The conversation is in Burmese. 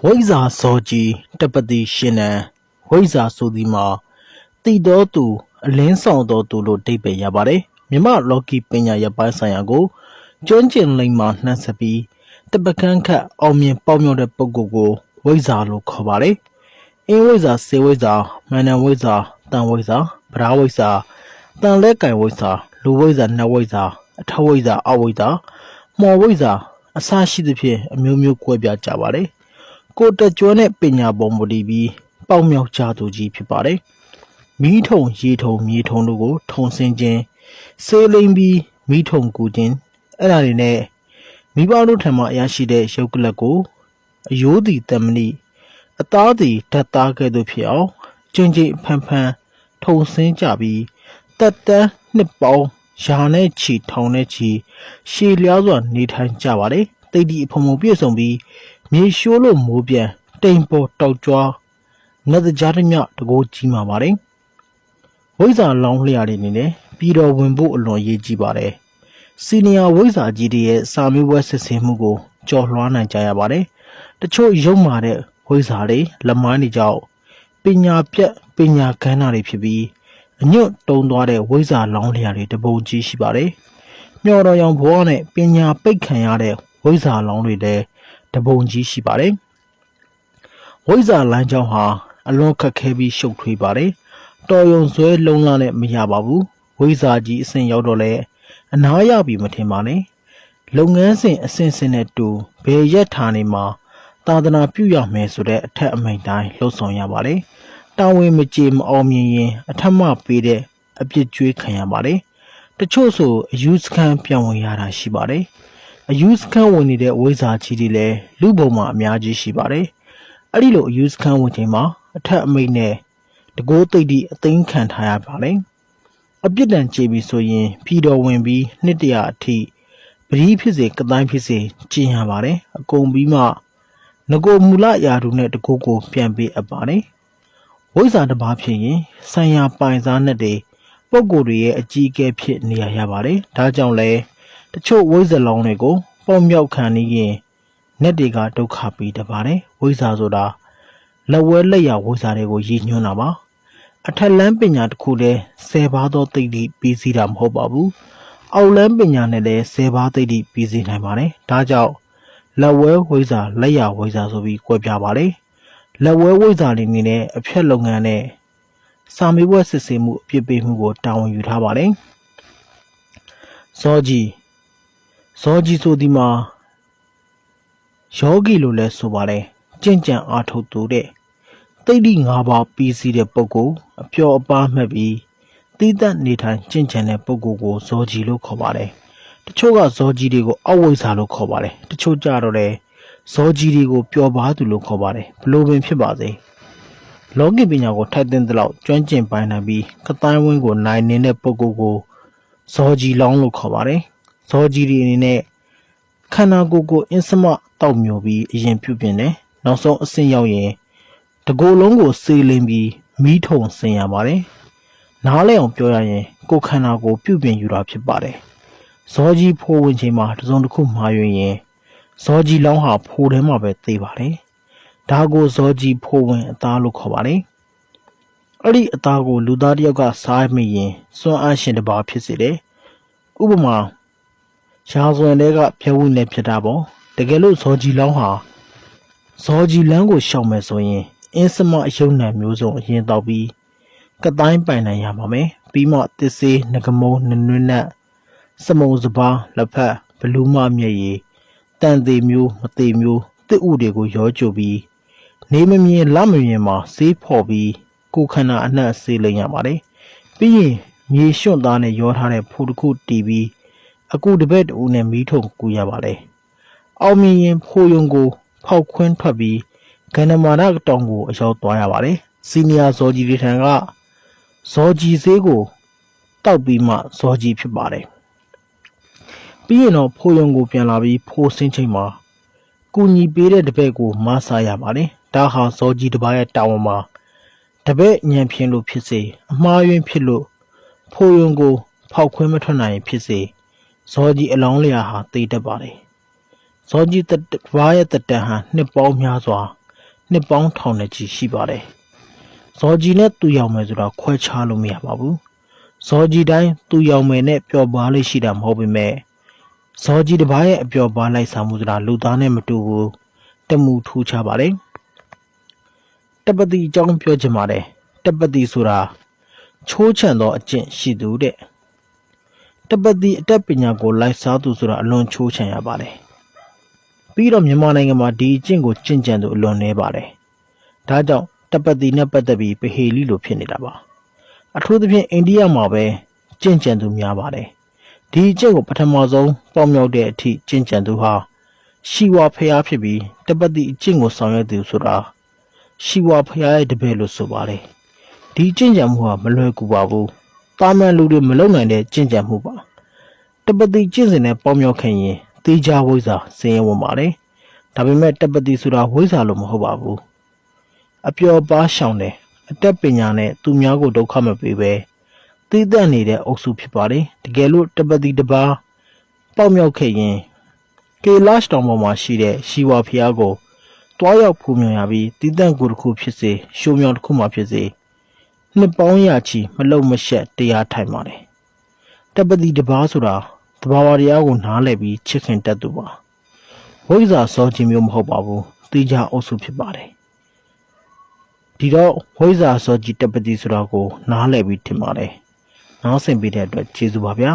ဝိဇ္ဇာစောကြီးတပတိရှင်နံဝိဇ္ဇာဆိုသည်မှာတည်တော်သူအလင်းဆောင်တော်သူလို့အဓိပ္ပာယ်ရပါတယ်မြမလောကီပညာရပ်ပိုင်းဆိုင်ရာကိုကျွမ်းကျင်လိမ္မာနှံ့ဆက်ပြီးတပကန်းခတ်အောင်မြင်ပေါမြောက်တဲ့ပုဂ္ဂိုလ်ကိုဝိဇ္ဇာလို့ခေါ်ပါတယ်အင်းဝိဇ္ဇာစေဝိဇ္ဇာမန္တန်ဝိဇ္ဇာတန်ဝိဇ္ဇာဗရာဝိဇ္ဇာတန်လဲကင်ဝိဇ္ဇာလူဝိဇ္ဇာနတ်ဝိဇ္ဇာအထဝိဇ္ဇာအဝိဇ္ဇာမော်ဝိဇ္ဇာအစရှိသဖြင့်အမျိုးမျိုးကွဲပြားကြပါတယ်ကိုတကျွမ်းတဲ့ပညာပုံမူတည်ပြီးပေါမြောက်ကြသူကြီးဖြစ်ပါတယ်မီးထုံရေထုံမြေထုံတို့ကိုထုံစင်းခြင်းဆေးလိမ်ပြီးမီးထုံကူခြင်းအဲ့ဒါတွေနဲ့မိဘတို့ထံမှရရှိတဲ့ရုပ်ကလပ်ကိုအယိုးသည်တမဏိအသားသည်ဓာတ်သားကဲ့သို့ဖြစ်အောင်ကျဉ်ကျဉ်ဖန်ဖန်ထုံစင်းကြပြီးတက်တန်းနှစ်ပေါင်းရာနဲ့ချီထောင်နဲ့ချီရှည်လျားစွာနေထိုင်ကြပါတယ်တိတ်တီအဖုံဖုံပြည့်စုံပြီးမြေရှိုးလို့မိုးပြန်တိမ်ပေါ်တောက်ကြွားနတ်ကြားတမျှတကိုးကြီးမှာပါတယ်ဝိဇ္ဇာလောင်းလျာတွေနေနဲ့ပြည်တော်ဝင်ဖို့အလွန်ရေးကြီးပါတယ်စီနီယာဝိဇ္ဇာကြီးတွေရဲ့စာမေးပွဲစစ်ဆေးမှုကိုကြော်လွှားနိုင်ကြရပါတယ်တချို့ရုံမာတဲ့ဝိဇ္ဇာတွေလက်မိုင်းတွေကြောင့်ပညာပြတ်ပညာကန်းတာတွေဖြစ်ပြီးအညွတ်တုံးသွားတဲ့ဝိဇ္ဇာလောင်းလျာတွေတပုံကြီးရှိပါတယ်မျော်တော်ရောင်ဘဝနဲ့ပညာပိတ်ခံရတဲ့ဝိဇ္ဇာလောင်းတွေလည်းတပုံကြီးရှိပါတယ်ဝိဇ္ဇာလမ်းကြောင်းဟာအလွန်ခက်ခဲပြီးရှုပ်ထွေးပါတယ်တော်ရုံဆွဲလုံးလာနဲ့မရပါဘူးဝိဇ္ဇာကြီးအဆင့်ရောက်တော့လဲအနားရပြီမထင်ပါနဲ့လုပ်ငန်းစဉ်အဆင့်ဆင့်နဲ့တူဘယ်ရက်ဌာနေမှာသာသနာပြုရမယ်ဆိုတဲ့အထက်အမိန့်တိုင်းလှုပ်ဆောင်ရပါတယ်တာဝန်မကြေမအောင်မြင်ရင်အထက်မှပေးတဲ့အပြစ်ကြွေးခံရပါတယ်တချို့ဆိုအယူစခန်းပြောင်းဝင်ရတာရှိပါတယ်အယူစခန်းဝင်နေတဲ့ဝိဇ္ဇာကြီးတွေလည်းလူပုံမှာအများကြီးရှိပါတယ်အဲ့ဒီလိုအယူစခန်းဝင်ချိန်မှာအထက်အမိန့်နဲ့တကိုးသိပ်တိအသိမ်းခံထားရပါတယ်အပြစ်ဒဏ်ကြေပြီဆိုရင်ပြည်တော်ဝင်ပြီးနှစ်တရာအထိပရိဖြစ်စေကတိုင်းဖြစ်စေကျင့်ရပါတယ်အကုန်ပြီးမှငကိုမူလရာထူနဲ့တကိုးကိုပြန်ပေးအပ်ပါတယ်ဝိဇ္ဇာတစ်ပါးဖြစ်ရင်ဆိုင်ရာပိုင်စားနဲ့တွေပုံကိုယ်တွေရဲ့အကြီးအကဲဖြစ်နေရပါတယ်ဒါကြောင့်လဲတချို့ဝိဇ္ဇာလောင်းတွေကိုပေါမြောက်ခံနေရင်နဲ့တွေကဒုက္ခပေးတတ်ပါတယ်ဝိဇ္ဇာဆိုတာလက်ဝဲလက်ရဝိဇ္ဇာတွေကိုရည်ညွှန်းတာပါအထက်လန်းပညာတစ်ခုတည်း10ပါးသောသိတိပြီးစီးတာမဟုတ်ပါဘူးအောက်လန်းပညာနဲ့လည်း10ပါးသိတိပြီးစီးနိုင်ပါတယ်ဒါကြောင့်လက်ဝဲဝိဇ္ဇာလက်ရဝိဇ္ဇာဆိုပြီးကွဲပြားပါတယ်လက်ဝဲဝိဇ္ဇာတွေနေနဲ့အဖြတ်လုပ်ငန်းနဲ့စာမေးပွဲစစ်ဆေးမှုအပြစ်ပေးမှုကိုတာဝန်ယူထားပါတယ်ဇောကြီးဆိုဒီမှာယောဂီလို့လည်းဆိုပါတယ်ကြင်ကြံအားထုတ်သူတဲ့သိတိ၅ပါးပြီးစီးတဲ့ပုဂ္ဂိုလ်အပျော်အပါးမှတ်ပြီးတိသက်နေထိုင်ကြင်ကြံတဲ့ပုဂ္ဂိုလ်ကိုဇောကြီးလို့ခေါ်ပါတယ်တချို့ကဇောကြီးတွေကိုအဝိဇ္ဇာလို့ခေါ်ပါတယ်တချို့ကြတော့လေဇောကြီးတွေကိုပျော်ပါသူလို့ခေါ်ပါတယ်ဘလို့ပင်ဖြစ်ပါစေလောကီပညာကိုထိုက်တဲ့လောက်ကျွမ်းကျင်ပိုင်နိုင်ပြီးကတိုင်းဝင်းကိုနိုင်နေတဲ့ပုဂ္ဂိုလ်ကိုဇောကြီးလောင်းလို့ခေါ်ပါတယ်ဇောကြီးတွေအနေနဲ့ခန္ဓာကိုယ်ကိုအင်းစမတောက်မျိုးပြီးအရင်ပြုပြင်တယ်နောက်ဆုံးအဆင့်ရောက်ရင်တကိုယ်လုံးကိုစေးလင်းပြီးမီးထုံဆင်ရပါတယ်နားလဲအောင်ပြောရရင်ကိုယ်ခန္ဓာကိုပြုပြင်ယူတာဖြစ်ပါတယ်ဇောကြီးဖိုးဝင်ချိန်မှာတစုံတစ်ခုမှားယွင်းရင်ဇောကြီးလောင်းဟာဖိုးထဲမှာပဲသေပါတယ်ဒါကိုဇောကြီးဖိုးဝင်အသားလို့ခေါ်ပါတယ်အဲ့ဒီအသားကိုလူသားတစ်ယောက်ကစားမိရင်စွမ်းအားရှင်တစ်ပါးဖြစ်စေတယ်ဥပမာရာဇဝင်တွေကဖြဝုနဲ့ဖြစ်တာပေါ့တကယ်လို့ဇောကြီးလောင်းဟာဇောကြီးလန်းကိုရှောင်မယ်ဆိုရင်အင်းစမအယုံနံမျိုးစုံအရင်တောက်ပြီးကတိုင်းပိုင်နိုင်ရပါမယ်ပြီးမှတစ်စေးငကမုံနနွဲ့နဲ့စမုံစပါးလက်ဖက်ဘလူးမမျက်ရည်တန်သေးမျိုးမသေးမျိုးတစ်ဥတွေကိုရောကြိုပြီးနေမမြင်လမမြင်မှာစေးဖော်ပြီးကိုခန္ဓာအနှံ့စေးလိမ့်ရပါတယ်ပြီးရင်မြေရွှွန့်သားနဲ့ရောထားတဲ့ဖိုးတစ်ခုတီးပြီးအကူတပည့်တူနဲ့မီးထုံကူရပါလေအောင်မြင်ရင်ဖိုးယုံကိုဖောက်ခွင်းထွက်ပြီးကန္နမာရတောင်ကိုအရောက်သွားရပါတယ်စီနီယာဇောကြီးတွေထံကဇောကြီးဆေးကိုတောက်ပြီးမှဇောကြီးဖြစ်ပါတယ်ပြီးရင်တော့ဖိုးယုံကိုပြန်လာပြီးဖိုးစင်းချိန်မှာကူညီပေးတဲ့တပည့်ကိုမဆာရပါတယ်ဒါဟာဇောကြီးတစ်ပါးရဲ့တာဝန်မှာတပည့်ညံဖြင်းလို့ဖြစ်စေအမှားယွင်းဖြစ်လို့ဖိုးယုံကိုဖောက်ခွင်းမထွက်နိုင်ဖြစ်စေဇောကြီးအလောင်းလျာဟာတေးတတ်ပါတယ် ဇောကြီးတစ်ဘာရဲ့တက်တန်ဟာနှစ်ပေါင်းများစွာနှစ်ပေါင်းထောင်နဲ့ချီရှိပါတယ်ဇောကြီးနဲ့သူ့ရောက်မယ်ဆိုတာခွဲခြားလို့မရပါဘူးဇောကြီးတိုင်းသူ့ရောက်မယ်နဲ့ပျော်ပါလေးရှိတာမဟုတ်ပေမဲ့ဇောကြီးတစ်ပါးရဲ့အပျော်ပါလိုက်ဆောင်မှုဆိုတာလူသားနဲ့မတူဘူးတမှုထူးခြားပါတယ်တပတိအကြောင်းပြောချင်ပါတယ်တပတိဆိုတာချိုးချံသောအကျင့်ရှိသူတဲ့တပတိအတတ်ပညာကိုလိုက်စားသူဆိုတာအလွန်ချိုးချံရပါတယ်ပြီးတော့မြန်မာနိုင်ငံမှာဒီအကျင့်ကိုကျင့်ကြံသူအလွန်နည်းပါတယ်ဒါကြောင့်တပတိနဲ့ပတ်သက်ပြီးပဟေလီလိုဖြစ်နေတာပါအထူးသဖြင့်အိန္ဒိယမှာပဲကျင့်ကြံသူများပါတယ်ဒီအကျင့်ကိုပထမဆုံးပေါက်မြောက်တဲ့အထိကျင့်ကြံသူဟာရှီဝါဖျားဖြစ်ပြီးတပတိအကျင့်ကိုဆောင်ရွက်သူဆိုတာရှီဝါဖျားရဲ့တပည့်လို့ဆိုပါတယ်ဒီကျင့်ကြံမှုဟာမလွယ်ကူပါဘူးတာမန်လူတွေမလုပ်နိုင်တဲ့ကျင့်ကြံမှုပါတပတိကျင့်စဉ်နဲ့ပေါက်မြောက်ခင်ရင်တေးကြဝိဇ္ဇာစင်ရဝင်ပါတယ်ဒါပေမဲ့တပတိဆိုတာဝိဇ္ဇာလို့မဟုတ်ပါဘူးအပျော်ပါရှောင်တယ်အတတ်ပညာနဲ့သူများကိုဒုက္ခမပေးပဲသိတဲ့နေတဲ့အုပ်စုဖြစ်ပါတယ်တကယ်လို့တပတိတစ်ပါးပေါက်မြောက်ခဲ့ရင်ကေလတ်တောင်ပေါ်မှာရှိတဲ့ရှီဝါဖျားကိုတွားရောက်ဖူးမြော်ရပြီးတည်တံ့ကိုတစ်ခုဖြစ်စေရှိုးမြောင်တစ်ခုမှဖြစ်စေနှစ်ပေါင်းရာချီမလုံမရှက်တရားထိုင်ပါတယ်တပတိတစ်ပါးဆိုတာတဘာဝတရားကိုနားလည်ပြီးချစ်ခင်တတ်သူပါဝိဇ္ဇာစောခြင်းမျိုးမဟုတ်ပါဘူးသိကြအုပ်စုဖြစ်ပါတယ်ဒီတော့ဝိဇ္ဇာစောကြီးတပတိဆိုတာကိုနားလည်ပြီးထင်ပါတယ်နားဆင်ပေးတဲ့အတွက်ကျေးဇူးပါဗျာ